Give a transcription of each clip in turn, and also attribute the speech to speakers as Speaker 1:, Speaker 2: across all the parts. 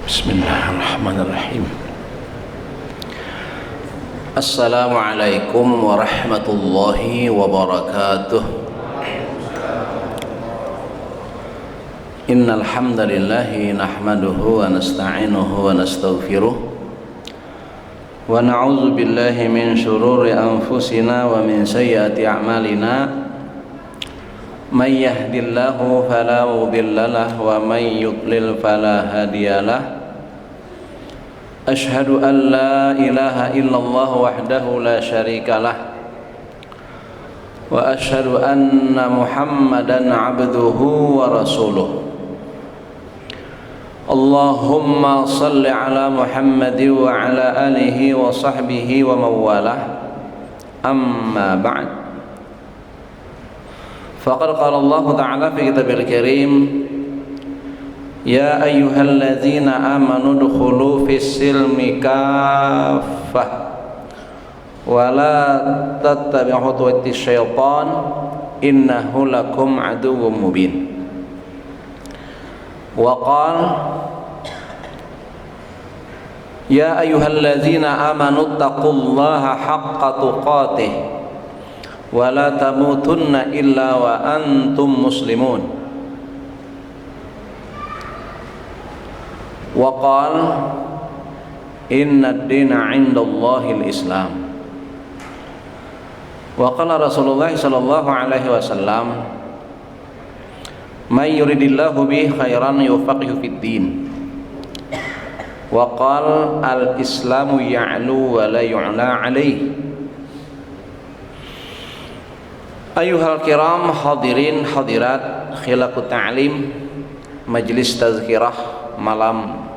Speaker 1: Bismillahirrahmanirrahim. Assalamualaikum warahmatullahi wabarakatuh. Innal hamdalillahi nahmaduhu wa nasta'inuhu wa nastaghfiruh wa na'udzu billahi min shururi anfusina wa min sayyiati a'malina. May yahdihillahu fala mudhillalah wa may yudlil fala hadiyalah. Ashhadu an la ilaha illallah wahdahu la syarikalah wa ashhadu anna Muhammadan abduhu wa rasuluh. Allahumma salli ala Muhammad wa ala alihi wa sahbihi wa mawalah. Amma ba'd. Faqad qala Allah ta'ala fi kitabil karim, ya ayyuhalladzina amanu dukhulu fis silmi kaffah wa la tattabi'u khutuwatis syaitan innahu lakum aduwwum mubin. Wa qala ya ayyuhalladzina amanu taqullaha haqqa tuqatih wa la tamutunna illa wa antum muslimun. Wa qala inna ad-dina 'indallahi al-islam. Wa qala Rasulullah sallallahu alaihi wasallam, may yuridillahu bihi khairan yufaqihu fid din. Wa qala al-islamu ya'lu wa la yu'la 'alaihi. Ayuhal kiram hadirin hadirat khilaqut ta'lim, majlis tazkirah malam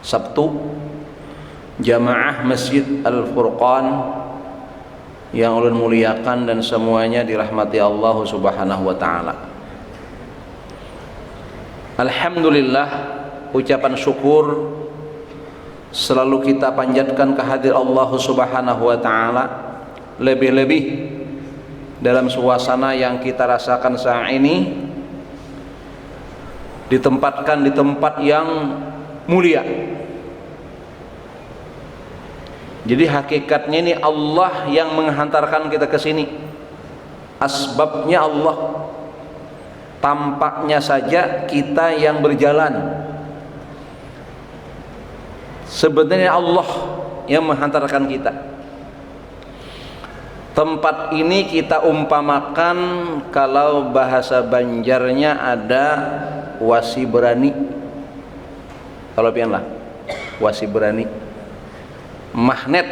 Speaker 1: Sabtu Jamaah Masjid Al-Furqan yang ulun muliakan dan semuanya dirahmati Allah Subhanahu wa taala. Alhamdulillah, ucapan syukur selalu kita panjatkan kehadirat Allah Subhanahu wa taala, lebih-lebih dalam suasana yang kita rasakan saat ini, ditempatkan di tempat yang mulia. Jadi hakikatnya ini Allah yang menghantarkan kita ke sini. Asbabnya Allah. Tampaknya saja kita yang berjalan. Sebenarnya Allah yang menghantarkan kita. Tempat ini kita umpamakan, kalau bahasa Banjarnya ada wasi berani. Kalau pianlah wasi berani, magnet.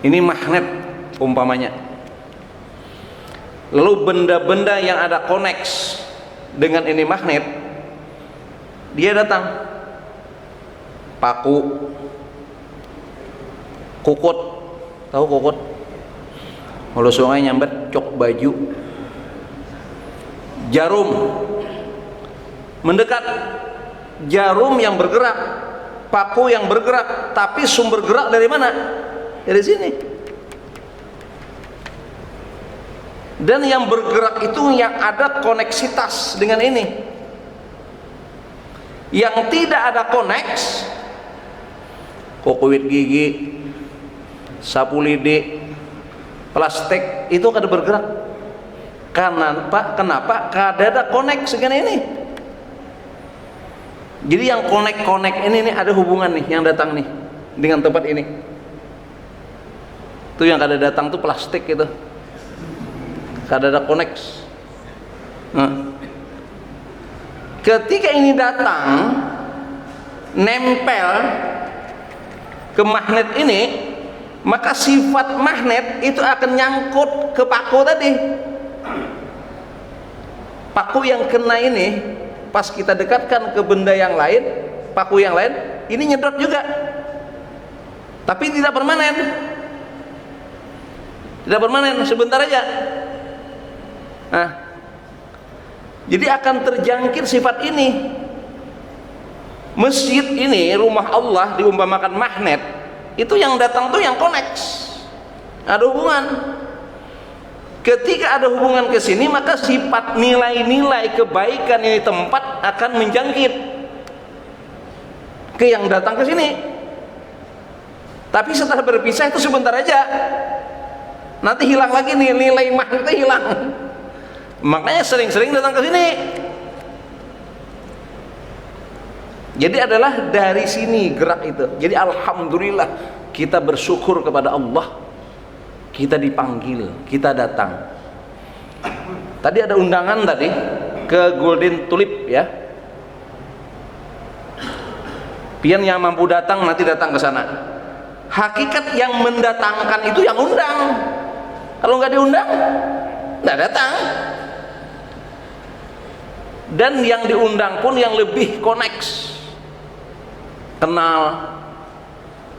Speaker 1: Ini magnet umpamanya. Lalu benda-benda yang ada koneks dengan ini magnet, dia datang. Paku, kukut, tahu kukut? Kalau sungai nyambet cok baju. Jarum mendekat. Jarum yang bergerak, paku yang bergerak, tapi sumber gerak dari mana? Dari sini. Dan yang bergerak itu yang ada koneksitas dengan ini. Yang tidak ada koneks, kukuit gigi, sapu lidi, plastik, itu kada bergerak. Kenapa? Kada ada koneks dengan ini. Jadi yang konek-konek ini ada hubungan nih, yang datang nih dengan tempat ini. Itu yang kada datang tuh plastik itu, kada ada koneks. Ketika ini datang, nempel ke magnet ini, maka sifat magnet itu akan nyangkut ke paku tadi. Paku yang kena ini, pas kita dekatkan ke benda yang lain, paku yang lain, ini nyedot juga, tapi tidak permanen. Tidak permanen, sebentar aja. Nah, jadi akan terjangkit sifat ini. Masjid ini, rumah Allah, diumpamakan magnet. Itu yang datang tuh yang koneks, ada hubungan. Ketika ada hubungan ke sini, maka sifat nilai-nilai kebaikan ini tempat akan menjangkit. ke yang datang ke sini. Tapi setelah berpisah itu sebentar aja, nanti hilang lagi nih, nilai magnetnya hilang. Makanya sering-sering datang ke sini. Jadi adalah dari sini gerak itu. Jadi alhamdulillah kita bersyukur kepada Allah, kita dipanggil, kita datang. Tadi ada undangan tadi ke Golden Tulip ya. Pian yang mampu datang nanti datang ke sana. Hakikat yang mendatangkan itu yang undang. Kalau nggak diundang, nggak datang. Dan yang diundang pun yang lebih connect, kenal.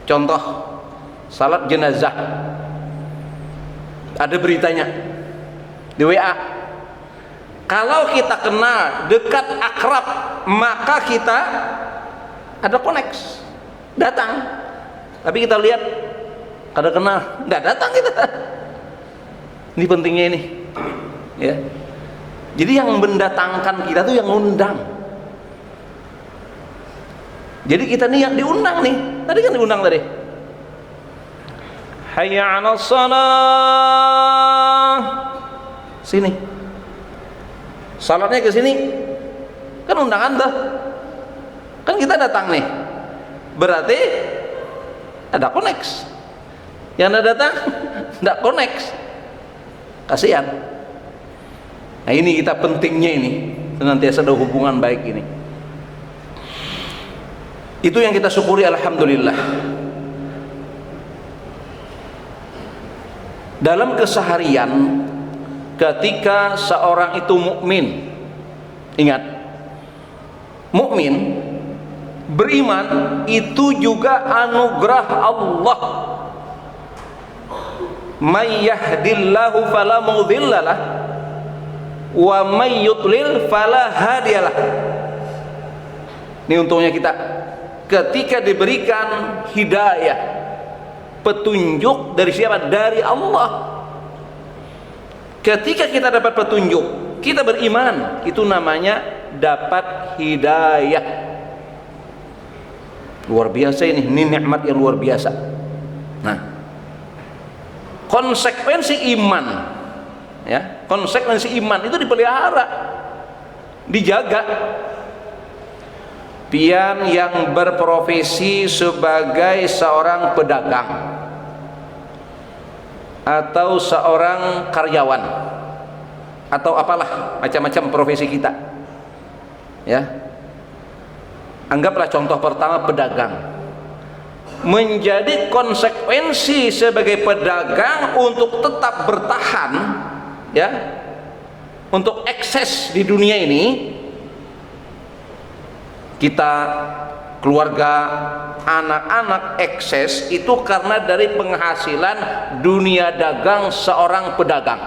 Speaker 1: Contoh salat jenazah, ada beritanya di WA. Kalau kita kenal, dekat, akrab, maka kita ada connect, datang. Tapi kita lihat kada kenal, nggak datang kita. Ini pentingnya ini, ya. Jadi yang mendatangkan kita tuh yang undang. Jadi kita nih yang diundang nih. Tadi kan diundang tadi. Hayya 'alas shalah. Sini. Salatnya ke sini. Kan undangan tuh. Kan kita datang nih. Berarti ada connect. Yang ada datang enggak connect. Kasihan. Nah ini kita pentingnya ini, senantiasa ada hubungan baik ini. Itu yang kita syukuri alhamdulillah. Dalam keseharian ketika seorang itu mukmin, ingat, mukmin beriman itu juga anugerah Allah. May yahdillahu fala mudhillalah wa may yudlil fala hadiyalah. Ini untungnya kita ketika diberikan hidayah, petunjuk dari siapa? Dari Allah. Ketika kita dapat petunjuk, kita beriman, itu namanya dapat hidayah. Luar biasa ini nikmat yang luar biasa. Nah, konsekuensi iman, ya, konsekuensi iman itu dipelihara, dijaga. Pian yang berprofesi sebagai seorang pedagang atau seorang karyawan atau apalah macam-macam profesi kita, ya, anggaplah contoh pertama pedagang. Menjadi konsekuensi sebagai pedagang untuk tetap bertahan, ya, untuk eksis di dunia ini, kita keluarga, anak-anak eksis itu karena dari penghasilan dunia dagang seorang pedagang.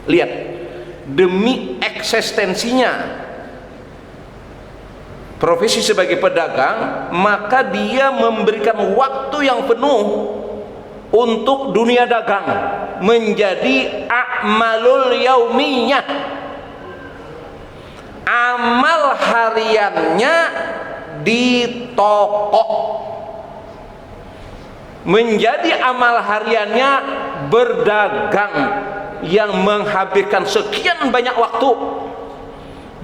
Speaker 1: Lihat, demi eksistensinya profesi sebagai pedagang, maka dia memberikan waktu yang penuh untuk dunia dagang, menjadi a'malul yaumiyah, amal hariannya di toko, menjadi amal hariannya berdagang yang menghabiskan sekian banyak waktu.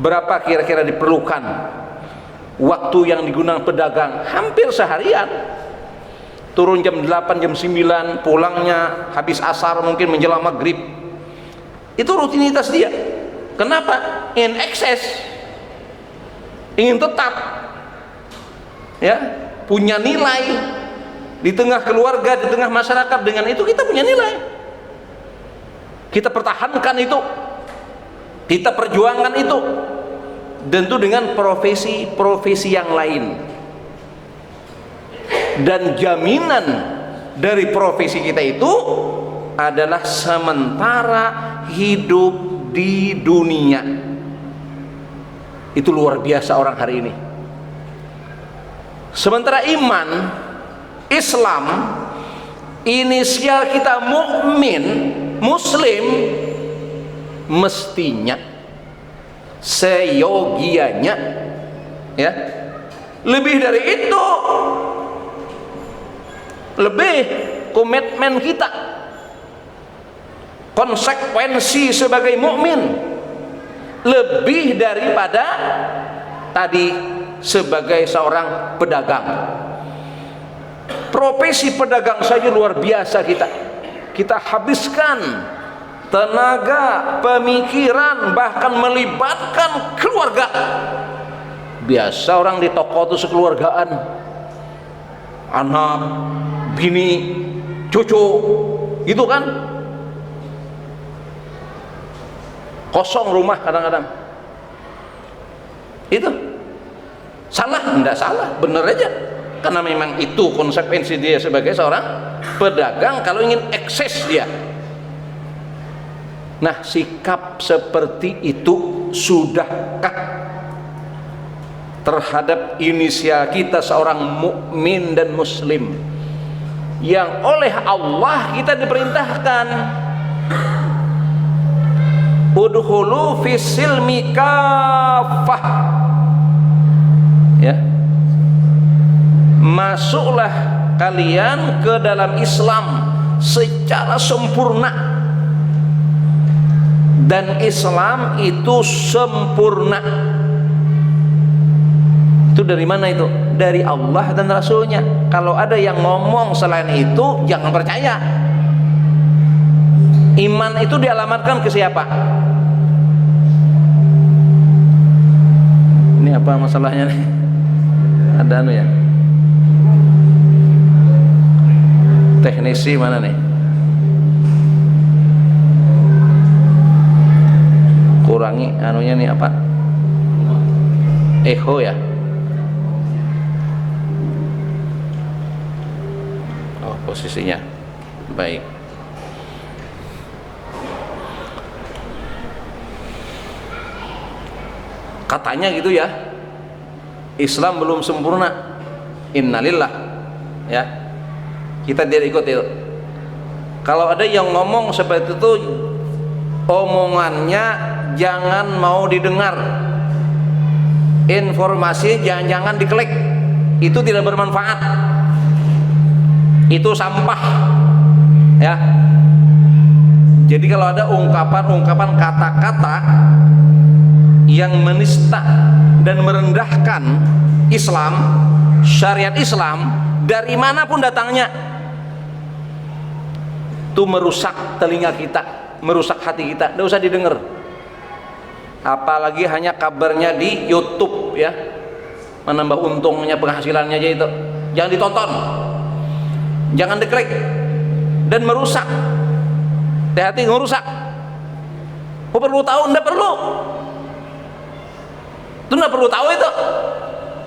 Speaker 1: Berapa kira-kira diperlukan waktu yang digunakan pedagang? Hampir seharian. Turun jam 8, jam 9, pulangnya habis asar mungkin menjelang maghrib. Itu rutinitas dia. Kenapa? In excess, ingin tetap, ya, punya nilai di tengah keluarga, di tengah masyarakat. Dengan itu kita punya nilai, kita pertahankan itu, kita perjuangkan itu. Tentu dengan profesi-profesi yang lain. Dan jaminan dari profesi kita itu adalah sementara hidup di dunia. Itu luar biasa orang hari ini. Sementara iman, Islam, inisial kita mukmin, muslim, mestinya, seyogianya, ya, Lebih dari itu, lebih komitmen kita, konsekuensi sebagai mukmin, lebih daripada tadi sebagai seorang pedagang. Profesi pedagang saja luar biasa kita habiskan tenaga, pemikiran, bahkan melibatkan keluarga. Biasa orang di toko itu sekeluargaan, anak, bini, cucu, gitu kan. Kosong rumah kadang-kadang. Itu salah? Enggak salah, bener aja. Karena memang itu konsekuensi dia sebagai seorang pedagang kalau ingin eksis dia. Nah, sikap seperti itu sudahkah terhadap inisial kita seorang mukmin dan muslim yang oleh Allah kita diperintahkan udkhulu fis-silmi kaffah, ya, masuklah kalian ke dalam Islam secara sempurna. Dan Islam itu sempurna. Itu dari mana itu? Dari Allah dan Rasulnya. Kalau ada yang ngomong selain itu, jangan percaya. Iman itu dialamatkan ke siapa? Ini apa masalahnya nih? Ada anu ya? Teknisi mana nih? Kurangi anunya nih apa? Echo ya? Oh, posisinya baik. Katanya gitu ya, Islam belum sempurna. Innalillah, ya, kita tidak ikut itu. Kalau ada yang ngomong seperti itu, omongannya jangan mau didengar, informasi jangan diklik, itu tidak bermanfaat, itu sampah, ya. Jadi kalau ada ungkapan-ungkapan kata-kata yang menista dan merendahkan Islam, syariat Islam, dari manapun datangnya, itu merusak telinga kita, merusak hati kita, tidak usah didengar. Apalagi hanya kabarnya di YouTube, ya, menambah untungnya, penghasilannya aja itu, jangan ditonton, jangan diklik, dan merusak. Hati-hati merusak. Oh, perlu tahu? Tidak perlu. Itu tidak perlu tahu itu.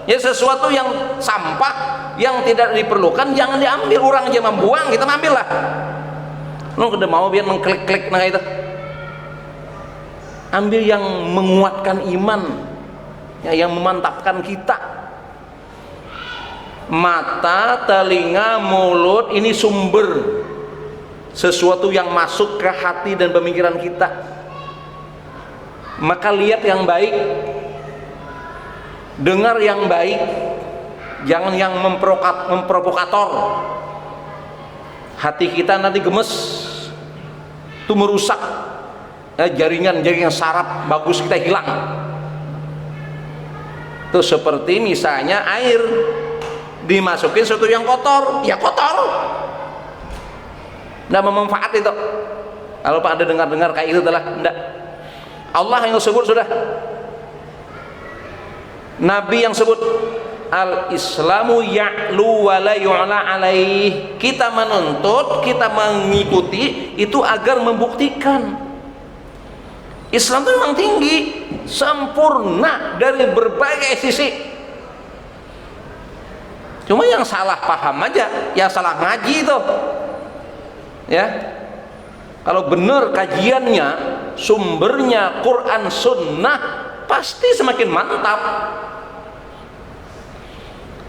Speaker 1: Ya, sesuatu yang sampah, yang tidak diperlukan jangan diambil. Orang aja membuang, kita ambil lah. Lu udah mau biar mengklik-klik nah itu. Ambil yang menguatkan iman, ya, yang memantapkan kita. Mata, telinga, mulut ini sumber sesuatu yang masuk ke hati dan pemikiran kita. Maka lihat yang baik, dengar yang baik, jangan yang memprovokator. Hati kita nanti gemes, itu merusak, jaringan saraf bagus kita hilang. Itu seperti misalnya air dimasukin sesuatu yang kotor, ya kotor, nggak bermanfaat itu. Kalau Pak ada dengar kayak itu telah enggak. Allah yang sebut sudah, Nabi yang sebut, al-Islamu ya'lu wa la yu'la alaih. Kita menuntut, kita mengikuti itu agar membuktikan Islam itu memang tinggi, sempurna dari berbagai sisi. Cuma yang salah paham aja, yang salah ngaji itu, ya. Kalau benar kajiannya, sumbernya Quran Sunnah, pasti semakin mantap.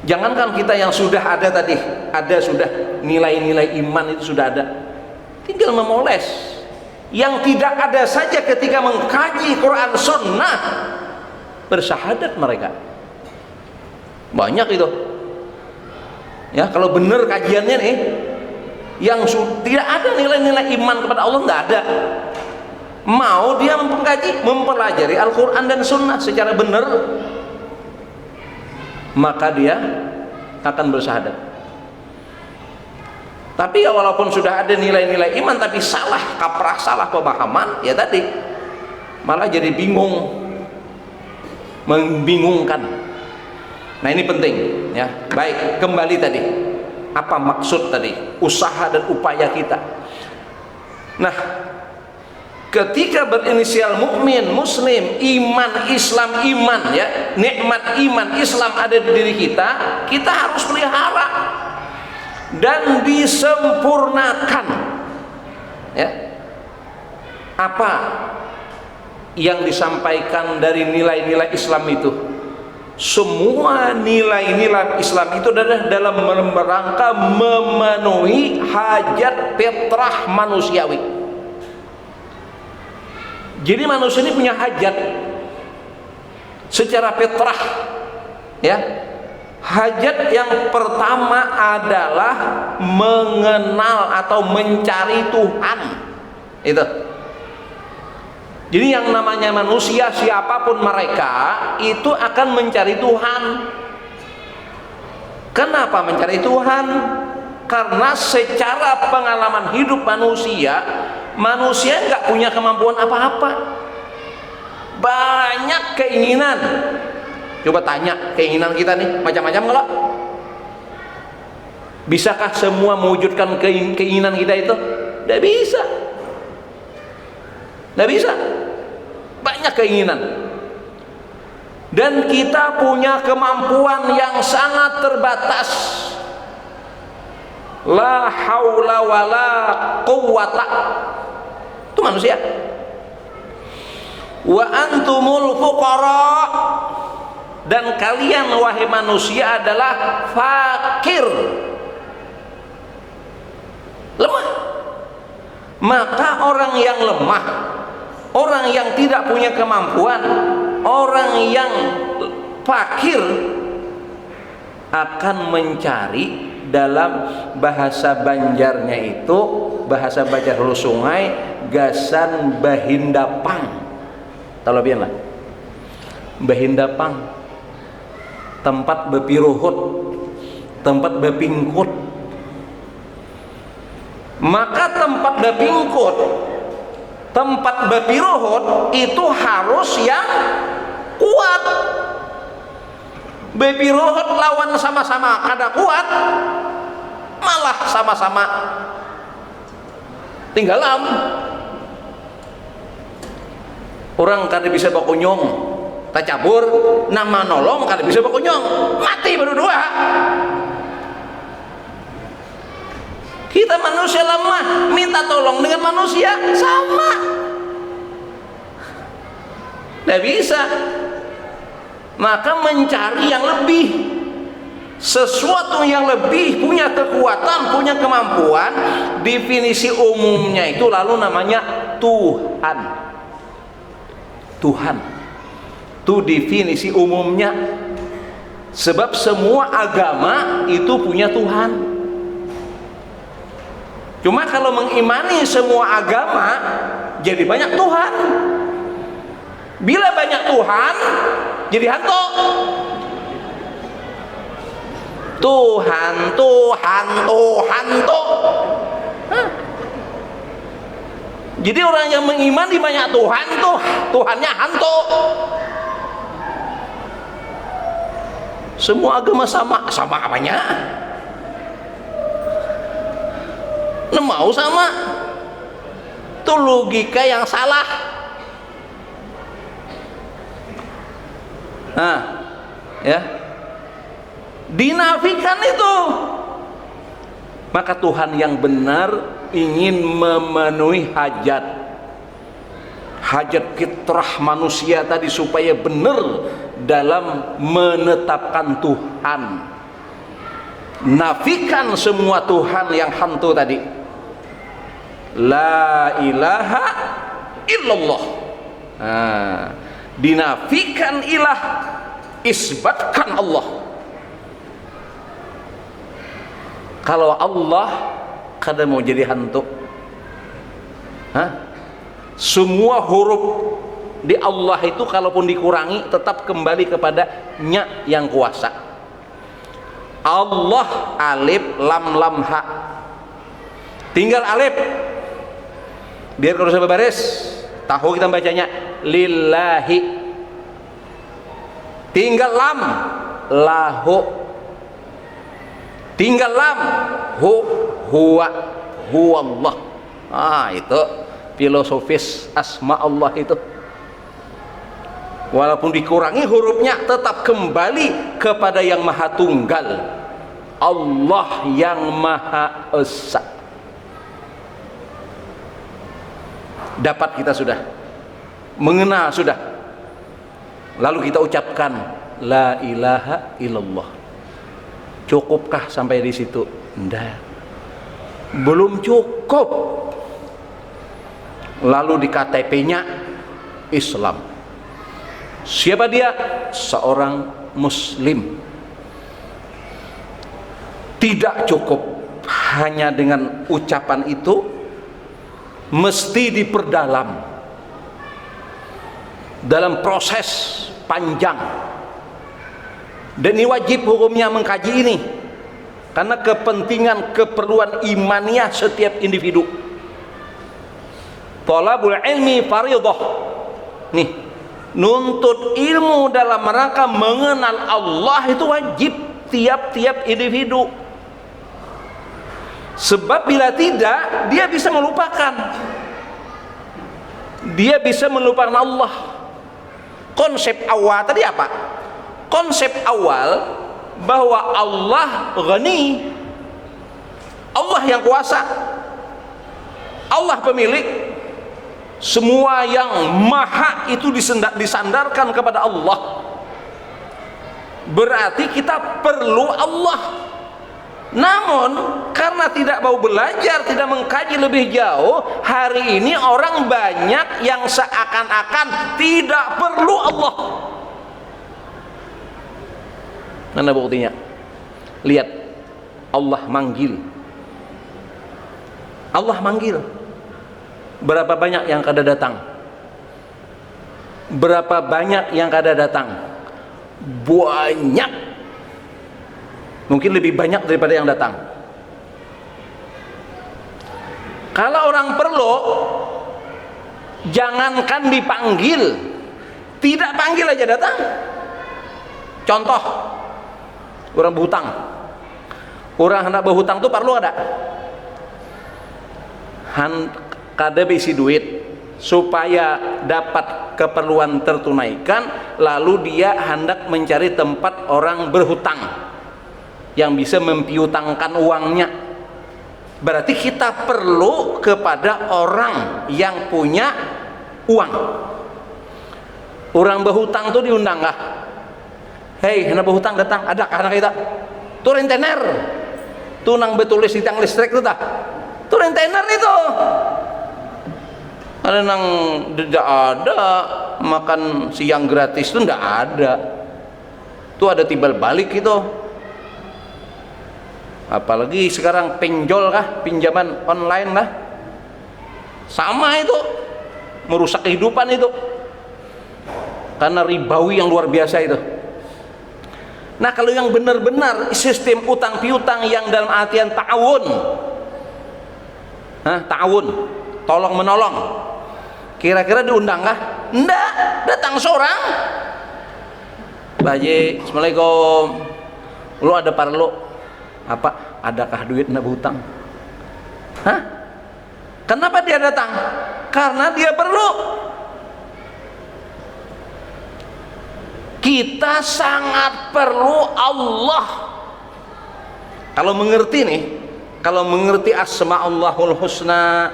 Speaker 1: Jangankan kita yang sudah ada tadi, ada sudah nilai-nilai iman itu sudah ada, tinggal memoles. Yang tidak ada saja ketika mengkaji Quran Sunnah, bersyahadat mereka. Banyak itu. Ya, kalau benar kajiannya nih, yang tidak ada nilai-nilai iman kepada Allah, nggak ada. Mau dia mempelajari Al-Quran dan Sunnah secara benar, maka dia akan bersyahadat. Tapi ya walaupun sudah ada nilai-nilai iman, tapi salah kaprah, salah pemahaman, ya tadi malah jadi bingung, membingungkan. Nah ini penting ya. Baik, kembali tadi, apa maksud tadi usaha dan upaya kita. Nah, ketika berinisial mukmin, muslim, iman, Islam, iman, ya, nikmat iman Islam ada di diri kita, kita harus pelihara dan disempurnakan. Ya, apa yang disampaikan dari nilai-nilai Islam itu? Semua nilai-nilai Islam itu adalah dalam rangka memenuhi hajat fitrah manusiawi. Jadi manusia ini punya hajat secara fitrah, ya. Hajat yang pertama adalah mengenal atau mencari Tuhan. Itu. Jadi yang namanya manusia, siapapun mereka, itu akan mencari Tuhan. Kenapa mencari Tuhan? Karena secara pengalaman hidup manusia nggak punya kemampuan apa-apa. Banyak keinginan. Coba tanya keinginan kita nih, macam-macam nggak? Bisakah semua mewujudkan keinginan kita itu? Tidak bisa. Tidak bisa. Banyak keinginan. Dan kita punya kemampuan yang sangat terbatas. La haula wala quwwata. Itu manusia. Wa antumul fuqara. Dan kalian wahai manusia adalah fakir, lemah. Maka orang yang lemah, orang yang tidak punya kemampuan, orang yang fakir akan mencari, dalam bahasa Banjarnya itu, bahasa Banjar Hulu Sungai, gasan bahindapang. Talabian lah. Bahindapang, tempat bepiruhut, tempat bepingkut. Maka tempat bepingkut, tempat bepiruhut itu harus yang kuat. Bepiruhut lawan sama-sama kada kuat, malah sama-sama tinggalam. Orang kada bisa bakunyong, tak cabur, nama nolong kada bisa bakunyong, mati berdua. Kita manusia lemah, minta tolong dengan manusia sama, tidak bisa. Maka mencari yang lebih, sesuatu yang lebih, punya kekuatan, punya kemampuan. Definisi umumnya itu lalu namanya Tuhan. Tuhan itu definisi umumnya. Sebab semua agama itu punya Tuhan. Cuma kalau mengimani semua agama, jadi banyak Tuhan. Bila banyak Tuhan, jadi hantu. Tuhan, Tuhan, Tuhan, Tuh. Jadi orang yang mengimani banyak Tuhan tuh, Tuhannya hantu. Semua agama sama, sama apanya? Mau sama? Itu logika yang salah. Nah, ya, dinafikan itu. Maka Tuhan yang benar ingin memenuhi hajat fitrah manusia tadi supaya benar dalam menetapkan Tuhan. Nafikan semua Tuhan yang hantu tadi. La ilaha illallah. Nah, dinafikan ilah, isbatkan Allah. Kalau Allah kada mau jadi hantu. Semua huruf di Allah itu kalaupun dikurangi tetap kembali kepada nya yang kuasa. Allah alif lam lam ha. Tinggal alif. Biar kalau sampai baris, tahu kita bacanya lillahi. Tinggal lam lahu. Tinggal lam huwa huwallah. Itu filosofis asma Allah itu. Walaupun dikurangi hurufnya tetap kembali kepada yang maha tunggal, Allah yang maha esa. Dapat kita sudah mengenal sudah, lalu kita ucapkan la ilaha illallah. Cukupkah sampai di situ? Enggak, belum cukup. Lalu di KTP-nya Islam. Siapa dia? Seorang muslim. Tidak cukup hanya dengan ucapan itu, mesti diperdalam dalam proses panjang. Dan ini wajib hukumnya mengkaji ini, karena kepentingan keperluan imaniah setiap individu. Thalabul ilmi fardhah. Nih, nuntut ilmu dalam rangka mengenal Allah itu wajib tiap-tiap individu. Sebab bila tidak, dia bisa melupakan. Dia bisa melupakan Allah. Konsep awal tadi apa? Konsep awal bahwa Allah ghani, Allah yang kuasa, Allah pemilik. Semua yang maha itu disandarkan kepada Allah. Berarti kita perlu Allah. Namun karena tidak mau belajar, tidak mengkaji lebih jauh, hari ini orang banyak yang seakan-akan tidak perlu Allah. Mana buktinya? Lihat, Allah manggil. Allah manggil. Berapa banyak yang kada datang? Berapa banyak yang kada datang? Banyak. Mungkin lebih banyak daripada yang datang. Kalau orang perlu, jangankan dipanggil, tidak panggil aja datang. Contoh, orang berhutang. Orang hendak berhutang tuh perlu ada. Kada bisi duit supaya dapat keperluan tertunaikan, lalu dia hendak mencari tempat orang berhutang yang bisa mempiutangkan uangnya. Berarti kita perlu kepada orang yang punya uang. Orang berhutang tuh diundang kah? Hei, hendak berhutang datang, ada kah anak kita? Tuh rentenir, tuh nang betulis di tiang listrik tuh dah. Tuh rentenir itu. Ada nang tidak ada makan siang gratis tuh tidak ada. Tuh ada timbal balik itu. Apalagi sekarang pinjol kah, pinjaman online lah. Sama itu, merusak kehidupan itu. Karena ribawi yang luar biasa itu. Nah, kalau yang benar-benar sistem utang piutang yang dalam artian ta'awun, ta'awun, tolong menolong, kira-kira diundang kah? Enggak, datang seorang. Pak Haji, Assalamualaikum. Lu ada parlo? Apa? Adakah duit nak berhutang? Kenapa dia datang? Karena dia perlu. Kita sangat perlu Allah. Kalau mengerti nih, kalau mengerti asma Allahul Husna,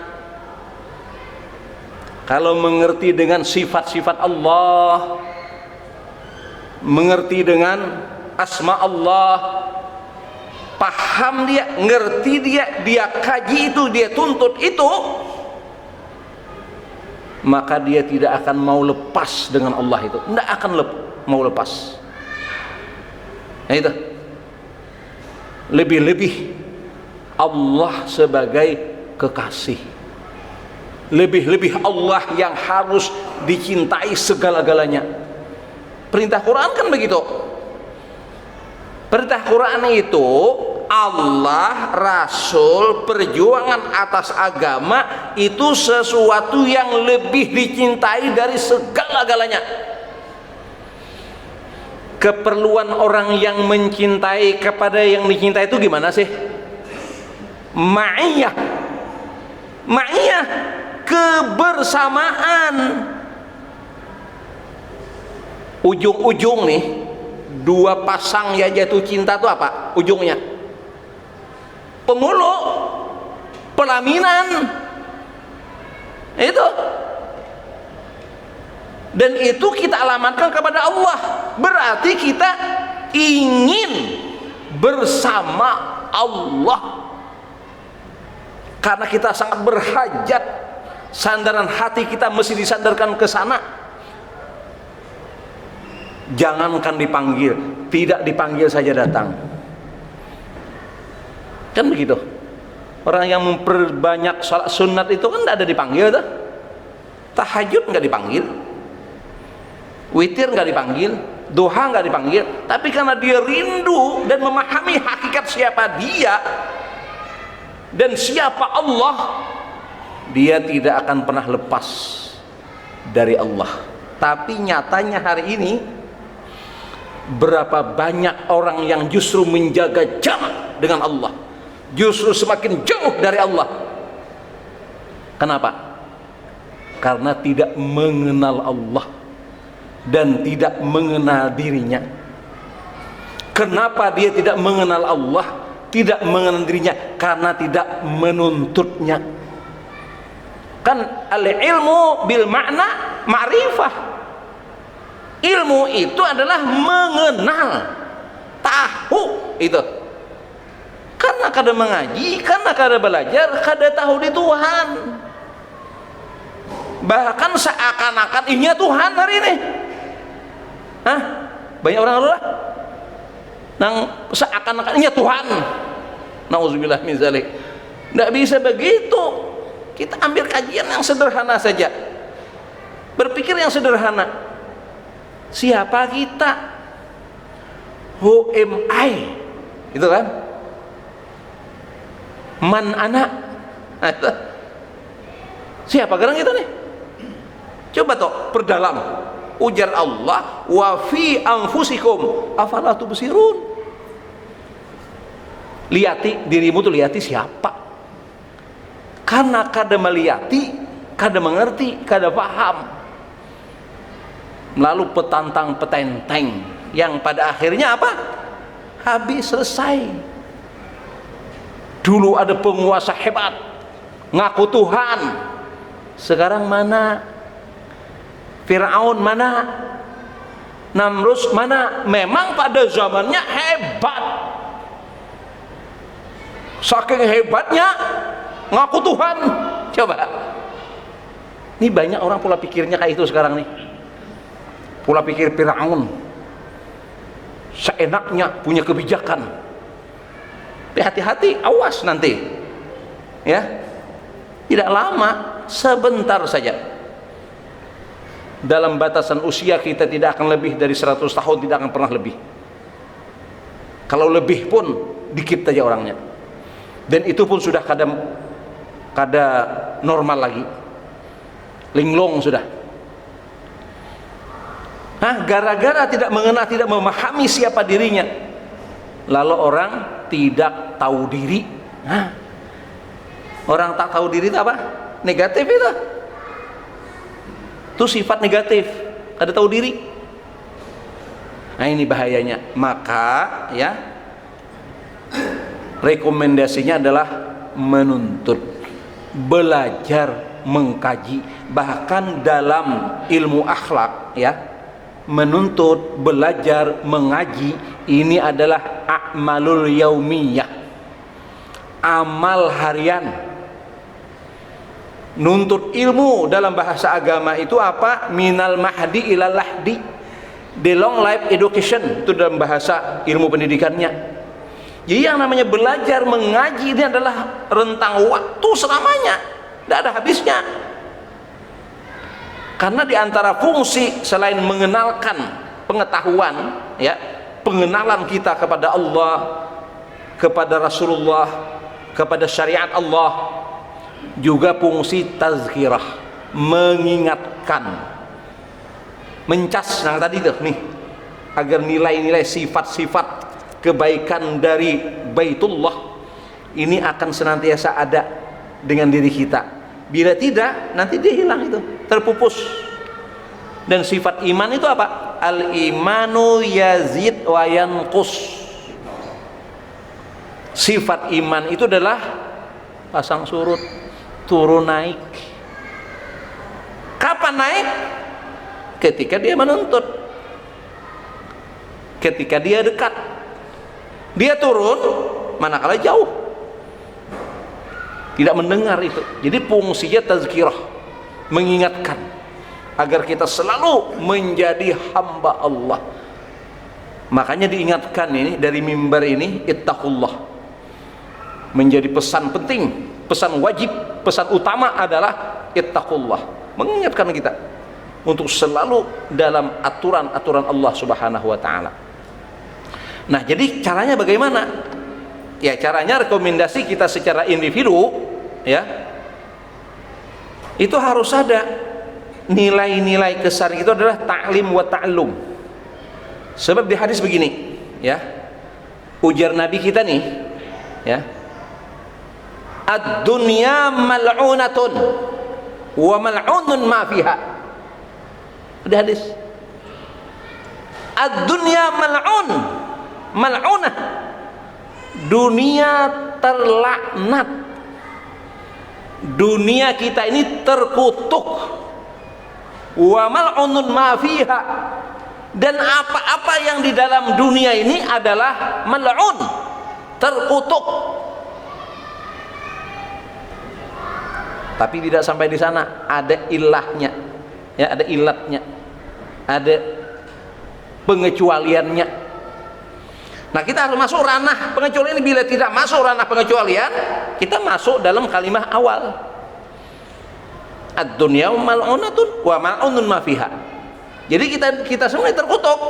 Speaker 1: kalau mengerti dengan sifat-sifat Allah, mengerti dengan asma Allah, paham dia, ngerti dia kaji itu, dia tuntut itu, maka dia tidak akan mau lepas dengan Allah itu, tidak akan mau lepas. Nah itu lebih-lebih Allah sebagai kekasih. Lebih-lebih Allah yang harus dicintai segala-galanya. Perintah Quran kan begitu. Perintah Quran itu Allah, Rasul, perjuangan atas agama itu sesuatu yang lebih dicintai dari segala-galanya. Keperluan orang yang mencintai kepada yang dicintai itu gimana sih? Ma'iyah. Ma'iyah, kebersamaan. Ujung-ujung nih, dua pasang yang jatuh cinta itu apa? Ujungnya pemulung, pelaminan. Itu. Dan itu kita alamatkan kepada Allah. Berarti kita ingin bersama Allah. Karena kita sangat berhajat, sandaran hati kita mesti disandarkan ke sana. Jangankan dipanggil, tidak dipanggil saja datang. Kan begitu. Orang yang memperbanyak sholat sunat itu kan tidak ada dipanggil tuh. Tahajud nggak dipanggil, witir nggak dipanggil, duha nggak dipanggil. Tapi karena dia rindu dan memahami hakikat siapa dia dan siapa Allah, dia tidak akan pernah lepas dari Allah. Tapi nyatanya hari ini berapa banyak orang yang justru menjaga jarak dengan Allah, justru semakin jauh dari Allah. Kenapa? Karena tidak mengenal Allah dan tidak mengenal dirinya. Kenapa dia tidak mengenal Allah, tidak mengenal dirinya? Karena tidak menuntutnya. Kan al-ilmu bil makna ma'rifah. Ilmu itu adalah mengenal, tahu itu. Karena kada mengaji, karena kada belajar, kada tahu di Tuhan. Bahkan seakan-akan inya Tuhan hari ini. Hah? Banyak orang lah nang seakan-akan inya Tuhan. Nauzubillah min zalik. Tidak bisa begitu. Kita ambil kajian yang sederhana saja. Berpikir yang sederhana. Siapa kita? Who am I? Itu kan? Man anak. Nah, itu. Siapa sekarang kita nih? Coba toh perdalam. Ujar Allah, wa fi anfusikum afala tubsirun. Lihati dirimu tuh, lihati siapa? Karena kada melihati, kada mengerti, kada paham. Lalu petantang petenteng yang pada akhirnya apa? Habis, selesai. Dulu ada penguasa hebat ngaku Tuhan, sekarang mana? Fir'aun mana? Namrus mana? Memang pada zamannya hebat, saking hebatnya ngaku Tuhan. Coba, ini banyak orang pola pikirnya kayak itu sekarang nih. Pola pikir Fir'aun, seenaknya punya kebijakan. Tapi hati-hati, awas nanti ya, tidak lama, sebentar saja. Dalam batasan usia kita tidak akan lebih dari 100 tahun, tidak akan pernah lebih. Kalau lebih pun dikit saja orangnya. Dan itu pun sudah kada normal lagi, linglung sudah. Gara-gara tidak mengenal, tidak memahami siapa dirinya, lalu orang tidak tahu diri. Orang tak tahu diri itu apa? Negatif itu. Itu sifat negatif, kada tahu diri. Nah, ini bahayanya. Maka ya, rekomendasinya adalah menuntut, belajar, mengkaji. Bahkan dalam ilmu akhlak ya, menuntut, belajar, mengaji, ini adalah a'malul yaumiyah, amal harian. Nuntut ilmu dalam bahasa agama itu apa? Minal mahdi ilal lahdi, the long life education, itu dalam bahasa ilmu pendidikannya. Jadi yang namanya belajar mengaji ini adalah rentang waktu selamanya, tidak ada habisnya. Karena di antara fungsi selain mengenalkan pengetahuan, ya, pengenalan kita kepada Allah, kepada Rasulullah, kepada syariat Allah, juga fungsi tazkirah, mengingatkan, mencas yang tadi tuh nih, agar nilai-nilai sifat-sifat kebaikan dari Baitullah ini akan senantiasa ada dengan diri kita. Bila tidak, nanti dia hilang, itu terpupus. Dan sifat iman itu apa? Al imanu yazid wa yanqus. Sifat iman itu adalah pasang surut, turun naik. Kapan naik? Ketika dia menuntut, ketika dia dekat. Dia turun manakala jauh, tidak mendengar itu. Jadi fungsinya tazkirah, mengingatkan agar kita selalu menjadi hamba Allah. Makanya diingatkan ini dari mimbar ini, ittaqullah, menjadi pesan penting, pesan wajib, pesan utama adalah ittaqullah, mengingatkan kita untuk selalu dalam aturan-aturan Allah Subhanahu wa taala. Nah, jadi caranya bagaimana? Ya, caranya rekomendasi kita secara individu, ya, itu harus ada nilai-nilai kesar, itu adalah ta'lim wa ta'allum. Sebab di hadis begini, ya, ujar Nabi kita nih, ya, ad-dunya mal'unatun wa mal'unun ma fiha. Di hadis, ad-dunya mal'unah, dunia terlaknat, dunia kita ini terkutuk, wa mal'unun ma fiha, dan apa-apa yang di dalam dunia ini adalah mal'un, terkutuk. Tapi tidak sampai di sana, ada ilahnya, ya, ada ilatnya, ada pengecualiannya. Nah, kita harus masuk ranah pengecualian. Bila tidak masuk ranah pengecualian, kita masuk dalam kalimat awal, ad-dunya mal'unatun wa mal'unun ma fiha. Jadi kita semua terkutuk.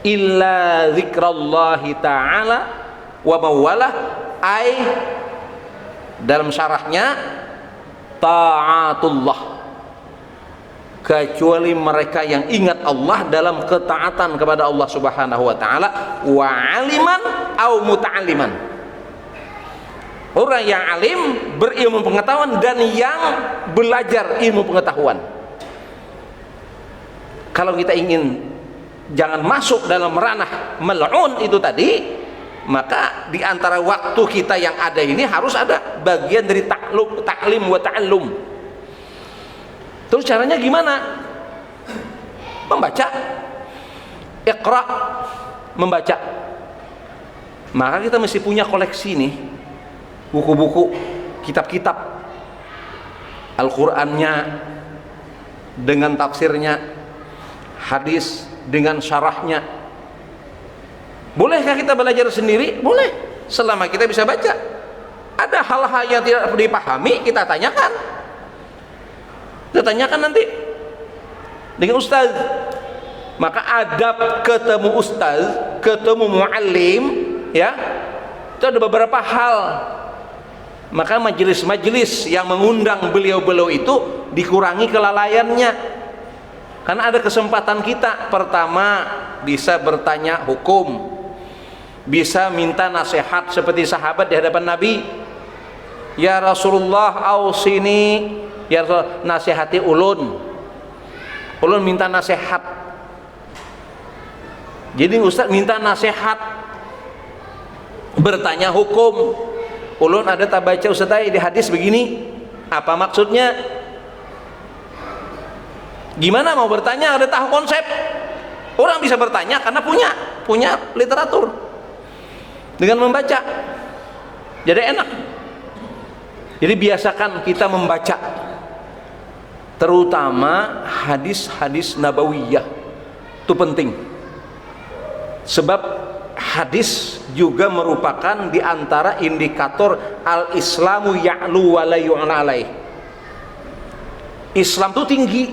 Speaker 1: Illa zikrallahi ta'ala wa mawalah, ay dalam syarahnya ta'atullah, kecuali mereka yang ingat Allah dalam ketaatan kepada Allah Subhanahu wa taala, wa aliman au muta'alliman, orang yang alim, berilmu pengetahuan, dan yang belajar ilmu pengetahuan. Kalau kita ingin jangan masuk dalam ranah mal'un itu tadi, maka di antara waktu kita yang ada ini harus ada bagian dari ta'lim wa ta'allum. Terus caranya gimana? Membaca, iqra, membaca. Maka kita mesti punya koleksi nih, buku-buku, kitab-kitab, Al-Qur'annya dengan tafsirnya, hadis dengan syarahnya. Bolehkah kita belajar sendiri? Boleh, selama kita bisa baca. Ada hal-hal yang tidak dipahami, kita tanyakan. Kita tanyakan nanti dengan ustaz. Maka adab ketemu ustaz, ketemu muallim, ya, itu ada beberapa hal. Maka majelis-majelis yang mengundang beliau-beliau itu dikurangi kelalaiannya. Karena ada kesempatan kita, pertama bisa bertanya hukum, bisa minta nasihat seperti sahabat di hadapan Nabi. Ya Rasulullah, ausini, ya Rasul, nasihati ulun. Ulun minta nasihat. Jadi ustaz minta nasihat, bertanya hukum. Ulun ada tabaca ustaz di hadis begini, apa maksudnya? Gimana mau bertanya, ada tahu konsep. Orang bisa bertanya karena punya literatur dengan membaca, jadi enak. Jadi biasakan kita membaca, terutama hadis-hadis nabawiyah, itu penting. Sebab hadis juga merupakan di antara indikator al-Islamu ya'lu wa la yu'la alaih. Islam itu tinggi.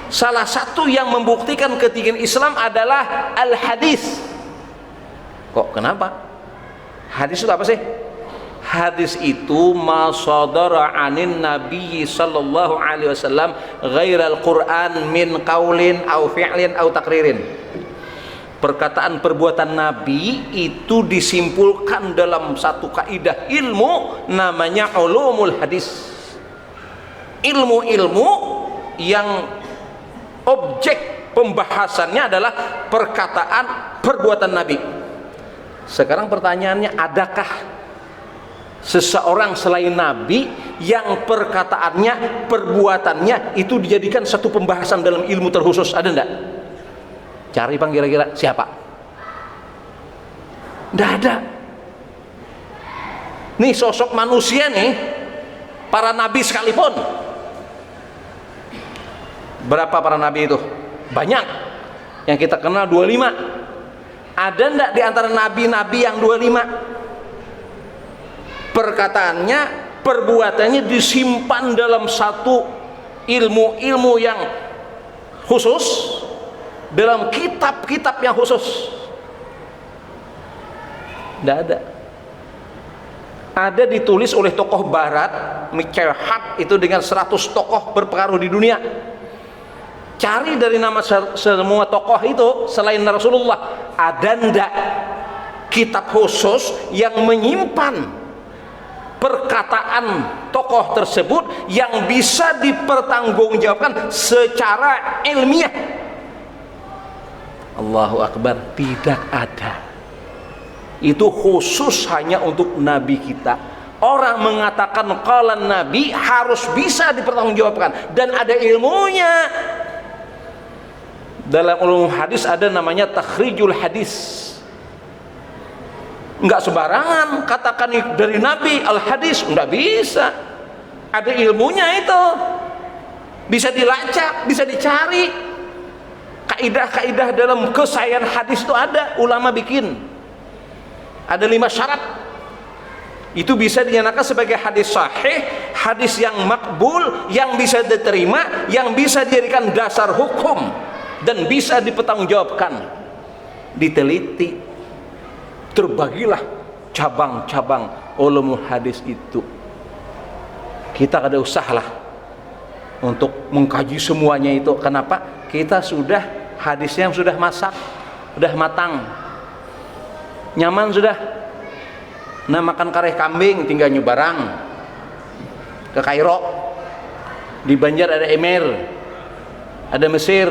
Speaker 1: Salah satu yang membuktikan ketinggian Islam adalah al-hadis. Kok kenapa? Hadis itu apa sih? Hadis itu ma sadara anin nabi sallallahu alaihi wasallam ghairal Quran min qaulin au fi'lin au takririn. Perkataan perbuatan Nabi itu disimpulkan dalam satu kaidah ilmu namanya ulumul hadis. Ilmu-ilmu yang objek pembahasannya adalah perkataan perbuatan Nabi. Sekarang pertanyaannya, adakah seseorang selain Nabi yang perkataannya, perbuatannya itu dijadikan satu pembahasan dalam ilmu terkhusus? Ada enggak? Cari bang, kira-kira siapa? Enggak ada. Nih sosok manusia nih, para nabi sekalipun. Berapa para nabi itu? Banyak. Yang kita kenal 25. Ada enggak di antara nabi-nabi yang 25? Perkataannya, perbuatannya disimpan dalam satu ilmu-ilmu yang khusus, dalam kitab-kitab yang khusus. Tidak ada. Ada ditulis oleh tokoh barat, Michael Hart itu dengan 100 tokoh berpengaruh di dunia. Cari dari nama semua tokoh itu selain Rasulullah, ada ndak kitab khusus yang menyimpan perkataan tokoh tersebut yang bisa dipertanggungjawabkan secara ilmiah? Allahu Akbar, tidak ada. Itu khusus hanya untuk Nabi kita. Orang mengatakan qala Nabi harus bisa dipertanggungjawabkan dan ada ilmunya. Dalam ulum hadis ada namanya takhrijul hadis. Enggak sembarangan katakan dari Nabi al-hadis, enggak bisa. Ada ilmunya itu. Bisa dilacak, bisa dicari. Kaidah-kaidah dalam kesahihan hadis itu ada, ulama bikin. Ada 5 syarat. Itu bisa dinyatakan sebagai hadis sahih, hadis yang makbul, yang bisa diterima, yang bisa dijadikan dasar hukum dan bisa dipertanggungjawabkan. Diteliti, terbagilah cabang-cabang ulumul hadis itu. Kita kada usahlah untuk mengkaji semuanya itu. Kenapa? Kita sudah hadisnya sudah masak, sudah matang, nyaman sudah. Nah, makan kareh kambing tinggal nyebarang ke Kairo. Di Banjar ada Emir, ada Mesir.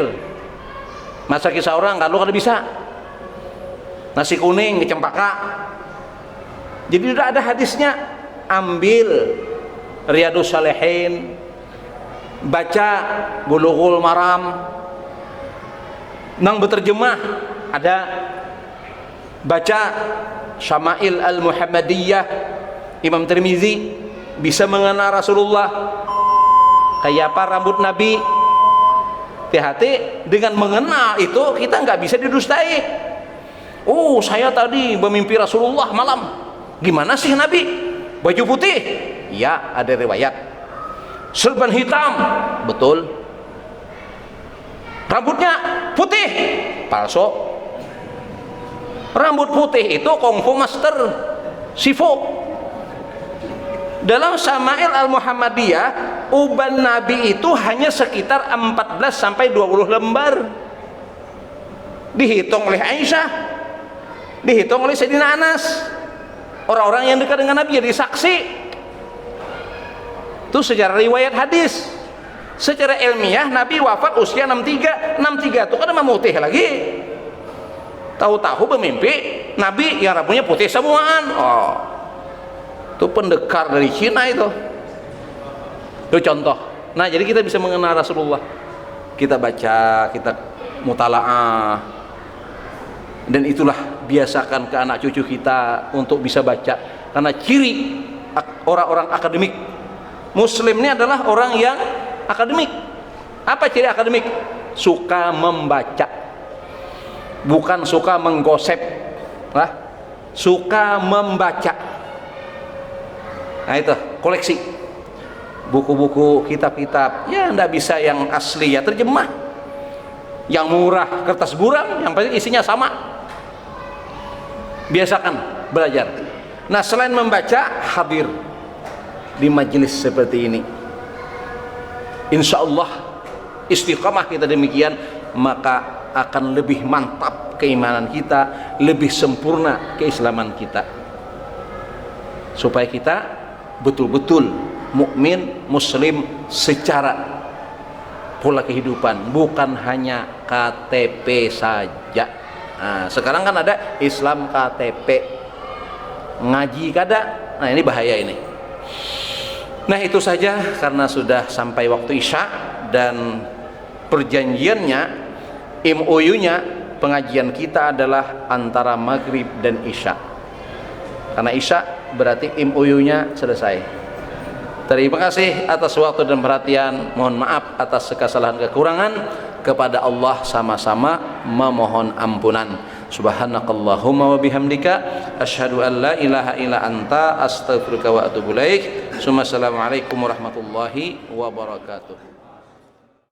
Speaker 1: Masak kisah orang kalau kada bisa. Nasi kuning ke Cempaka. Jadi sudah ada hadisnya. Ambil Riyadhus Shalihin, baca Bulughul Maram. Nang berterjemah ada, baca Syama'il Al-Muhammadiyah Imam Tirmizi, bisa mengenal Rasulullah kayak apa rambut Nabi. Hati-hati dengan mengenal itu, kita nggak bisa didustai. Oh, saya tadi bermimpi Rasulullah malam. Gimana sih Nabi? Baju putih? Ya, ada riwayat. Serban hitam? Betul. Rambutnya putih? Palsu. Rambut putih itu kungfu master Sifu. Dalam Syama'il Al-Muhammadiyah, uban Nabi itu hanya sekitar 14 sampai 20 lembar. Dihitung oleh Aisyah, dihitung oleh Sayyidina Anas. Orang-orang yang dekat dengan Nabi jadi saksi. Itu secara riwayat hadis. Secara ilmiah Nabi wafat usia 63. 63 itu kan memutih lagi. Tahu-tahu bermimpi Nabi yang rambutnya putih semuaan. Oh, itu pendekar dari Cina itu. Itu contoh. Nah, jadi kita bisa mengenal Rasulullah. Kita baca, kita mutalaah, dan itulah biasakan ke anak cucu kita untuk bisa baca. Karena ciri orang-orang akademik Muslim ini adalah orang yang akademik. Apa ciri akademik? Suka membaca, bukan suka menggosip. Nah, suka membaca. Nah itu koleksi buku-buku, kitab-kitab. Ya ndak bisa yang asli, ya terjemah. Yang murah, kertas buram, yang pasti isinya sama. Biasakan belajar. Nah, selain membaca, hadir di majelis seperti ini. Insya Allah istiqamah kita demikian, maka akan lebih mantap keimanan kita, lebih sempurna keislaman kita, supaya kita betul-betul mukmin muslim secara pola kehidupan, bukan hanya KTP saja. Nah, sekarang kan ada Islam KTP, ngaji kada. Nah, ini bahaya ini. Nah, itu saja karena sudah sampai waktu Isya, dan perjanjiannya, MOU-nya, pengajian kita adalah antara maghrib dan Isya. Karena Isya berarti MOU-nya selesai. Terima kasih atas waktu dan perhatian. Mohon maaf atas kesalahan kekurangan. Kepada Allah sama-sama memohon ampunan. Subhanakallahumma wa bihamdika asyhadu an la ilaha illa anta astaghfiruka wa atubu ilaik. Assalamualaikum warahmatullahi wabarakatuh.